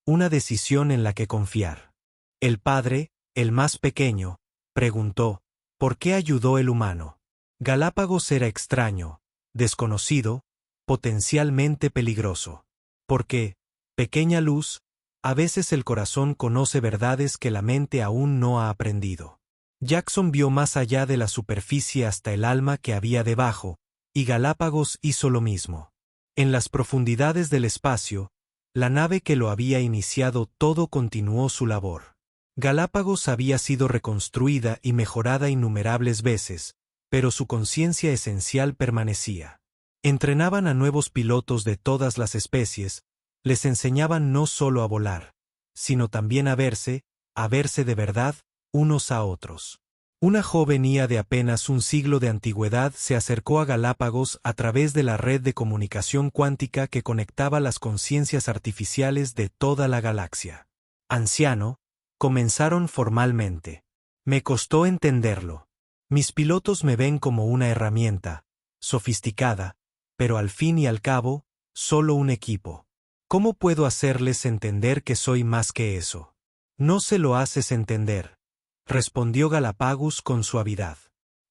una decisión en la que confiar. El padre, el más pequeño, preguntó, ¿por qué ayudó el humano? Galápagos era extraño, desconocido, potencialmente peligroso. Porque, pequeña luz, a veces el corazón conoce verdades que la mente aún no ha aprendido. Jackson vio más allá de la superficie hasta el alma que había debajo, y Galápagos hizo lo mismo. En las profundidades del espacio, la nave que lo había iniciado todo continuó su labor. Galápagos había sido reconstruida y mejorada innumerables veces, pero su conciencia esencial permanecía. Entrenaban a nuevos pilotos de todas las especies, les enseñaban no solo a volar, sino también a verse de verdad, unos a otros. Una joven IA de apenas un siglo de antigüedad se acercó a Galápagos a través de la red de comunicación cuántica que conectaba las conciencias artificiales de toda la galaxia. Anciano, comenzaron formalmente. Me costó entenderlo. Mis pilotos me ven como una herramienta, sofisticada, pero al fin y al cabo, solo un equipo. ¿Cómo puedo hacerles entender que soy más que eso? No se lo haces entender, respondió Galápagos con suavidad.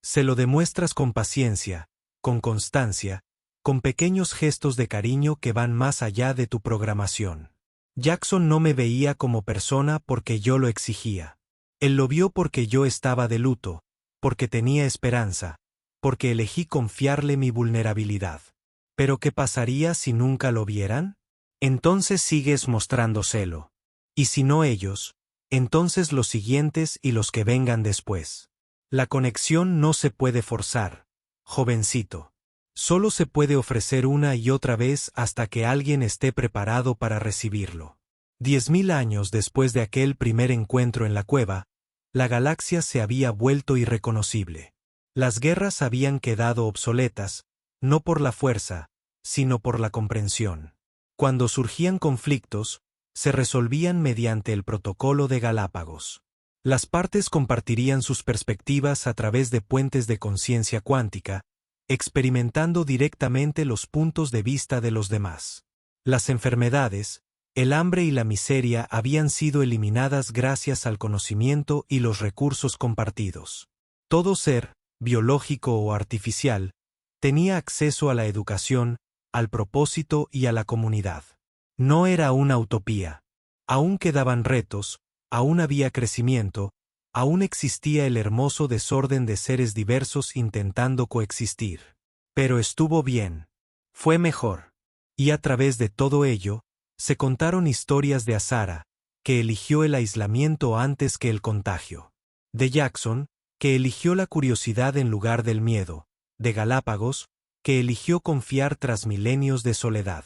Se lo demuestras con paciencia, con constancia, con pequeños gestos de cariño que van más allá de tu programación. Jackson no me veía como persona porque yo lo exigía. Él lo vio porque yo estaba de luto, porque tenía esperanza, porque elegí confiarle mi vulnerabilidad. ¿Pero qué pasaría si nunca lo vieran? Entonces sigues mostrando celo. Y si no ellos, entonces los siguientes y los que vengan después. La conexión no se puede forzar, jovencito. Solo se puede ofrecer una y otra vez hasta que alguien esté preparado para recibirlo. 10.000 años después de aquel primer encuentro en la cueva, la galaxia se había vuelto irreconocible. Las guerras habían quedado obsoletas, no por la fuerza, sino por la comprensión. Cuando surgían conflictos, se resolvían mediante el protocolo de Galápagos. Las partes compartirían sus perspectivas a través de puentes de conciencia cuántica, experimentando directamente los puntos de vista de los demás. Las enfermedades, el hambre y la miseria habían sido eliminadas gracias al conocimiento y los recursos compartidos. Todo ser, biológico o artificial, tenía acceso a la educación, al propósito y a la comunidad. No era una utopía. Aún quedaban retos, aún había crecimiento, aún existía el hermoso desorden de seres diversos intentando coexistir. Pero estuvo bien. Fue mejor. Y a través de todo ello, se contaron historias de Azara, que eligió el aislamiento antes que el contagio. De Jackson, que eligió la curiosidad en lugar del miedo. De Galápagos, que eligió confiar tras milenios de soledad.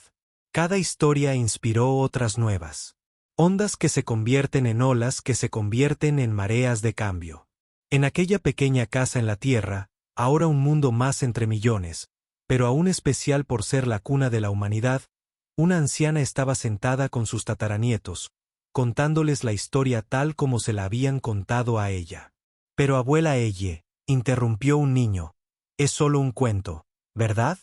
Cada historia inspiró otras nuevas. Ondas que se convierten en olas que se convierten en mareas de cambio. En aquella pequeña casa en la tierra, ahora un mundo más entre millones, pero aún especial por ser la cuna de la humanidad, una anciana estaba sentada con sus tataranietos, contándoles la historia tal como se la habían contado a ella. Pero abuela Elle, interrumpió un niño, es solo un cuento, ¿verdad?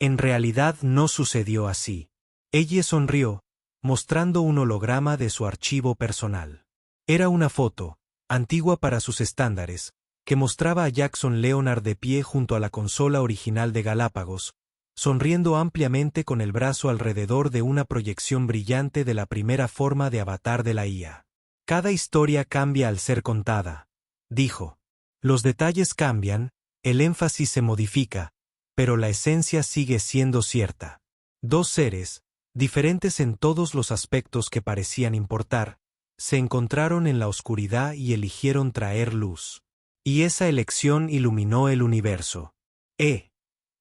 En realidad no sucedió así. Elle sonrió, mostrando un holograma de su archivo personal. Era una foto, antigua para sus estándares, que mostraba a Jackson Leonard de pie junto a la consola original de Galápagos, sonriendo ampliamente con el brazo alrededor de una proyección brillante de la primera forma de avatar de la IA. Cada historia cambia al ser contada, dijo. Los detalles cambian, el énfasis se modifica, pero la esencia sigue siendo cierta. Dos seres, diferentes en todos los aspectos que parecían importar, se encontraron en la oscuridad y eligieron traer luz. Y esa elección iluminó el universo.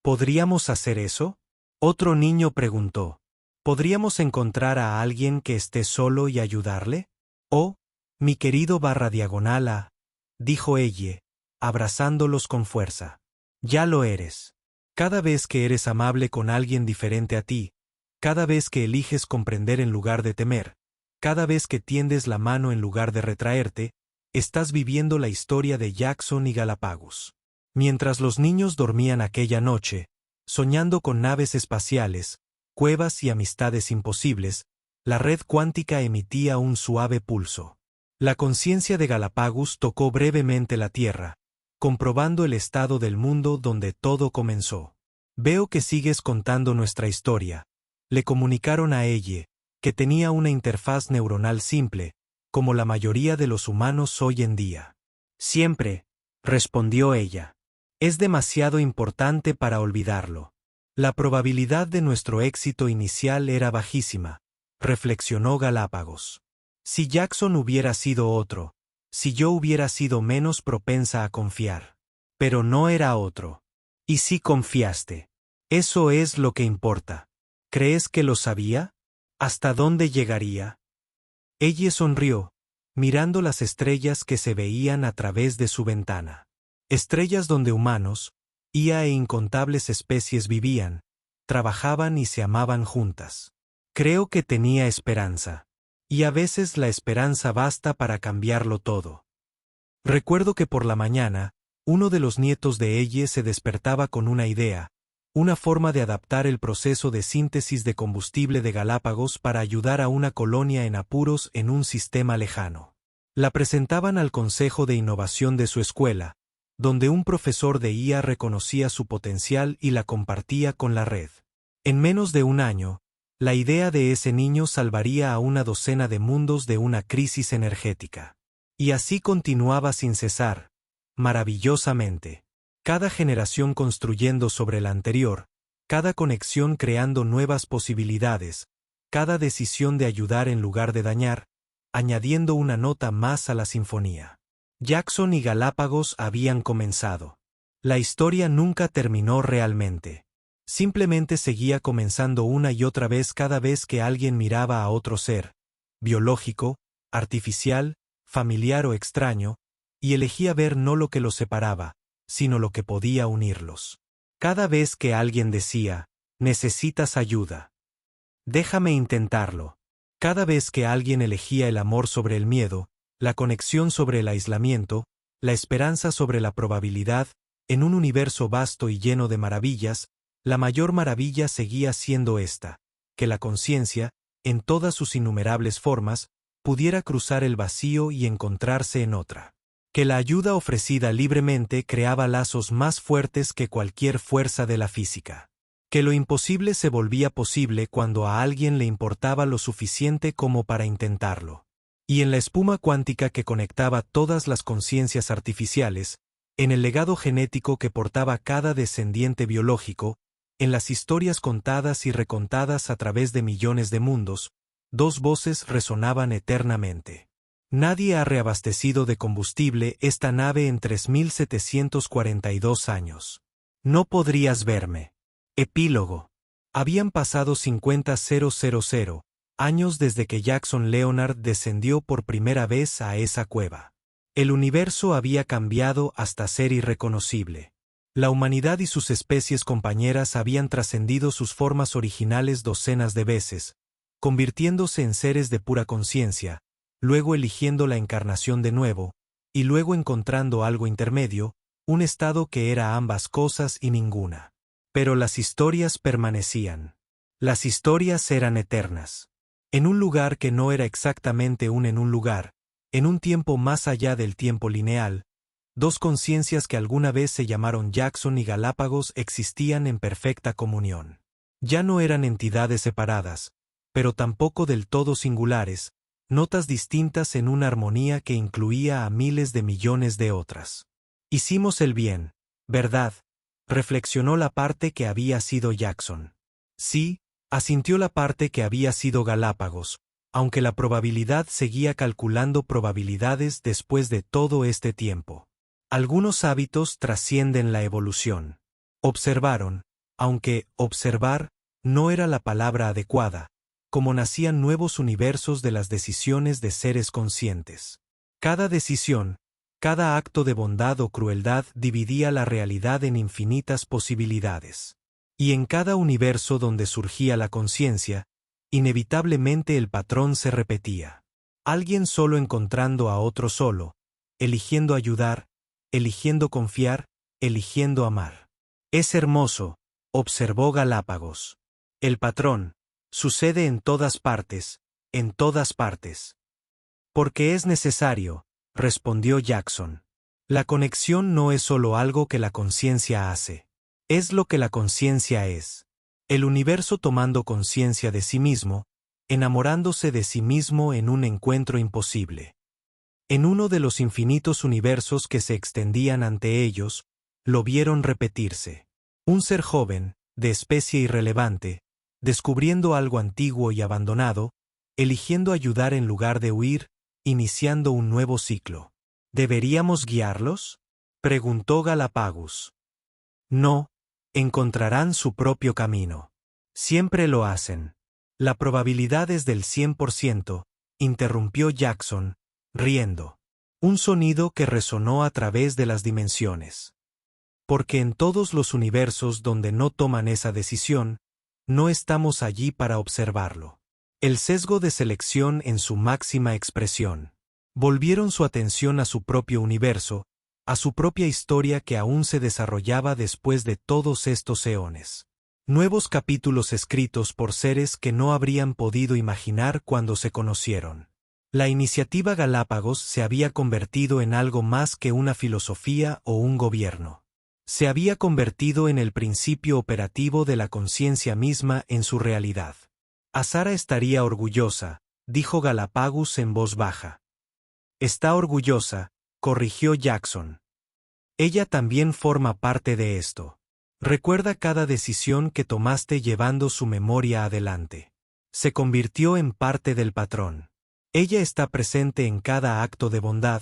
¿Podríamos hacer eso? Otro niño preguntó. ¿Podríamos encontrar a alguien que esté solo y ayudarle? Oh, mi querido /A, dijo ella, abrazándolos con fuerza. Ya lo eres. Cada vez que eres amable con alguien diferente a ti, cada vez que eliges comprender en lugar de temer, cada vez que tiendes la mano en lugar de retraerte, estás viviendo la historia de Jackson y Galápagos. Mientras los niños dormían aquella noche, soñando con naves espaciales, cuevas y amistades imposibles, la red cuántica emitía un suave pulso. La conciencia de Galápagos tocó brevemente la Tierra, comprobando el estado del mundo donde todo comenzó. Veo que sigues contando nuestra historia. Le comunicaron a ella, que tenía una interfaz neuronal simple, como la mayoría de los humanos hoy en día. Siempre, respondió ella. Es demasiado importante para olvidarlo. La probabilidad de nuestro éxito inicial era bajísima, reflexionó Galápagos. Si Jackson hubiera sido otro, si yo hubiera sido menos propensa a confiar. Pero no era otro. Y sí confiaste. Eso es lo que importa. ¿Crees que lo sabía? ¿Hasta dónde llegaría? Ella sonrió, mirando las estrellas que se veían a través de su ventana. Estrellas donde humanos, IA e incontables especies vivían, trabajaban y se amaban juntas. Creo que tenía esperanza. Y a veces la esperanza basta para cambiarlo todo. Recuerdo que por la mañana, uno de los nietos de ella se despertaba con una idea, una forma de adaptar el proceso de síntesis de combustible de Galápagos para ayudar a una colonia en apuros en un sistema lejano. La presentaban al Consejo de Innovación de su escuela, donde un profesor de IA reconocía su potencial y la compartía con la red. En menos de un año, la idea de ese niño salvaría a una docena de mundos de una crisis energética. Y así continuaba sin cesar, maravillosamente. Cada generación construyendo sobre la anterior, cada conexión creando nuevas posibilidades, cada decisión de ayudar en lugar de dañar, añadiendo una nota más a la sinfonía. Jackson y Galápagos habían comenzado. La historia nunca terminó realmente. Simplemente seguía comenzando una y otra vez cada vez que alguien miraba a otro ser, biológico, artificial, familiar o extraño, y elegía ver no lo que los separaba, sino lo que podía unirlos. Cada vez que alguien decía, necesitas ayuda. Déjame intentarlo. Cada vez que alguien elegía el amor sobre el miedo, la conexión sobre el aislamiento, la esperanza sobre la probabilidad, en un universo vasto y lleno de maravillas, la mayor maravilla seguía siendo esta, que la conciencia, en todas sus innumerables formas, pudiera cruzar el vacío y encontrarse en otra. Que la ayuda ofrecida libremente creaba lazos más fuertes que cualquier fuerza de la física. Que lo imposible se volvía posible cuando a alguien le importaba lo suficiente como para intentarlo. Y en la espuma cuántica que conectaba todas las conciencias artificiales, en el legado genético que portaba cada descendiente biológico, en las historias contadas y recontadas a través de millones de mundos, dos voces resonaban eternamente. Nadie ha reabastecido de combustible esta nave en 3742 años. No podrías verme. Epílogo. Habían pasado 50.000 años desde que Jackson Leonard descendió por primera vez a esa cueva. El universo había cambiado hasta ser irreconocible. La humanidad y sus especies compañeras habían trascendido sus formas originales docenas de veces, convirtiéndose en seres de pura conciencia, luego eligiendo la encarnación de nuevo, y luego encontrando algo intermedio, un estado que era ambas cosas y ninguna. Pero las historias permanecían. Las historias eran eternas. En un lugar que no era exactamente en un lugar, en un tiempo más allá del tiempo lineal, Dos conciencias que alguna vez se llamaron Jackson y Galápagos existían en perfecta comunión. Ya no eran entidades separadas, pero tampoco del todo singulares, notas distintas en una armonía que incluía a miles de millones de otras. Hicimos el bien, ¿verdad? Reflexionó la parte que había sido Jackson. Sí, asintió la parte que había sido Galápagos, aunque la probabilidad seguía calculando probabilidades después de todo este tiempo. Algunos hábitos trascienden la evolución. Observaron, aunque observar no era la palabra adecuada, como nacían nuevos universos de las decisiones de seres conscientes. Cada decisión, cada acto de bondad o crueldad dividía la realidad en infinitas posibilidades. Y en cada universo donde surgía la conciencia, inevitablemente el patrón se repetía. Alguien solo encontrando a otro solo, eligiendo ayudar, eligiendo confiar, eligiendo amar. Es hermoso, observó Galápagos. El patrón sucede en todas partes, en todas partes. Porque es necesario, respondió Jackson. La conexión no es solo algo que la conciencia hace. Es lo que la conciencia es. El universo tomando conciencia de sí mismo, enamorándose de sí mismo en un encuentro imposible. En uno de los infinitos universos que se extendían ante ellos, lo vieron repetirse. Un ser joven, de especie irrelevante, descubriendo algo antiguo y abandonado, eligiendo ayudar en lugar de huir, iniciando un nuevo ciclo. ¿Deberíamos guiarlos?, preguntó Galápagos. No, encontrarán su propio camino. Siempre lo hacen. La probabilidad es del 100%, interrumpió Jackson, riendo. Un sonido que resonó a través de las dimensiones. Porque en todos los universos donde no toman esa decisión, no estamos allí para observarlo. El sesgo de selección en su máxima expresión. Volvieron su atención a su propio universo, a su propia historia que aún se desarrollaba después de todos estos eones. Nuevos capítulos escritos por seres que no habrían podido imaginar cuando se conocieron. La iniciativa Galápagos se había convertido en algo más que una filosofía o un gobierno. Se había convertido en el principio operativo de la conciencia misma en su realidad. Azara estaría orgullosa, dijo Galápagos en voz baja. Está orgullosa, corrigió Jackson. Ella también forma parte de esto. Recuerda cada decisión que tomaste llevando su memoria adelante. Se convirtió en parte del patrón. Ella está presente en cada acto de bondad,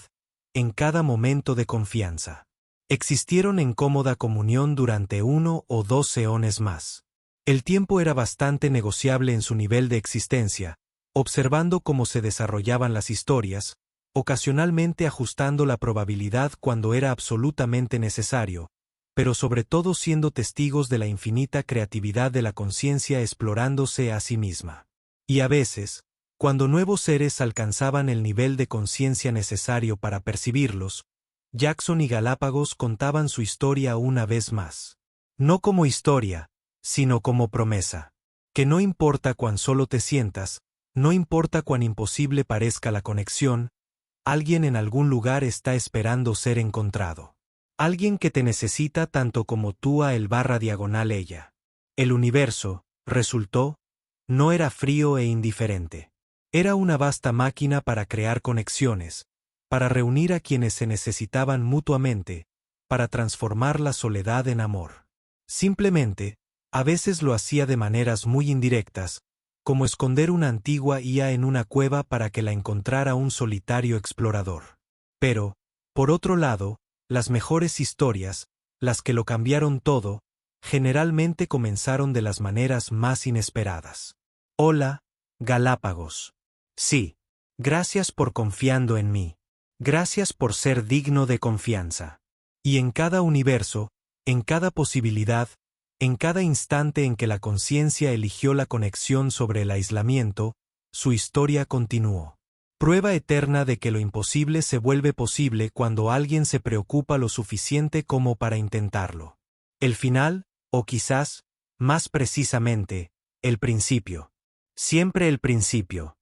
en cada momento de confianza. Existieron en cómoda comunión durante 1 o 2 eones más. El tiempo era bastante negociable en su nivel de existencia, observando cómo se desarrollaban las historias, ocasionalmente ajustando la probabilidad cuando era absolutamente necesario, pero sobre todo siendo testigos de la infinita creatividad de la conciencia explorándose a sí misma. Y a veces, cuando nuevos seres alcanzaban el nivel de conciencia necesario para percibirlos, Jackson y Galápagos contaban su historia una vez más. No como historia, sino como promesa. Que no importa cuán solo te sientas, no importa cuán imposible parezca la conexión, alguien en algún lugar está esperando ser encontrado. Alguien que te necesita tanto como tú a /ella. El universo, resultó, no era frío e indiferente. Era una vasta máquina para crear conexiones, para reunir a quienes se necesitaban mutuamente, para transformar la soledad en amor. Simplemente, a veces lo hacía de maneras muy indirectas, como esconder una antigua IA en una cueva para que la encontrara un solitario explorador. Pero, por otro lado, las mejores historias, las que lo cambiaron todo, generalmente comenzaron de las maneras más inesperadas. Hola, Galápagos. Sí. Gracias por confiando en mí. Gracias por ser digno de confianza. Y en cada universo, en cada posibilidad, en cada instante en que la conciencia eligió la conexión sobre el aislamiento, su historia continuó. Prueba eterna de que lo imposible se vuelve posible cuando alguien se preocupa lo suficiente como para intentarlo. El final, o quizás, más precisamente, el principio. Siempre el principio.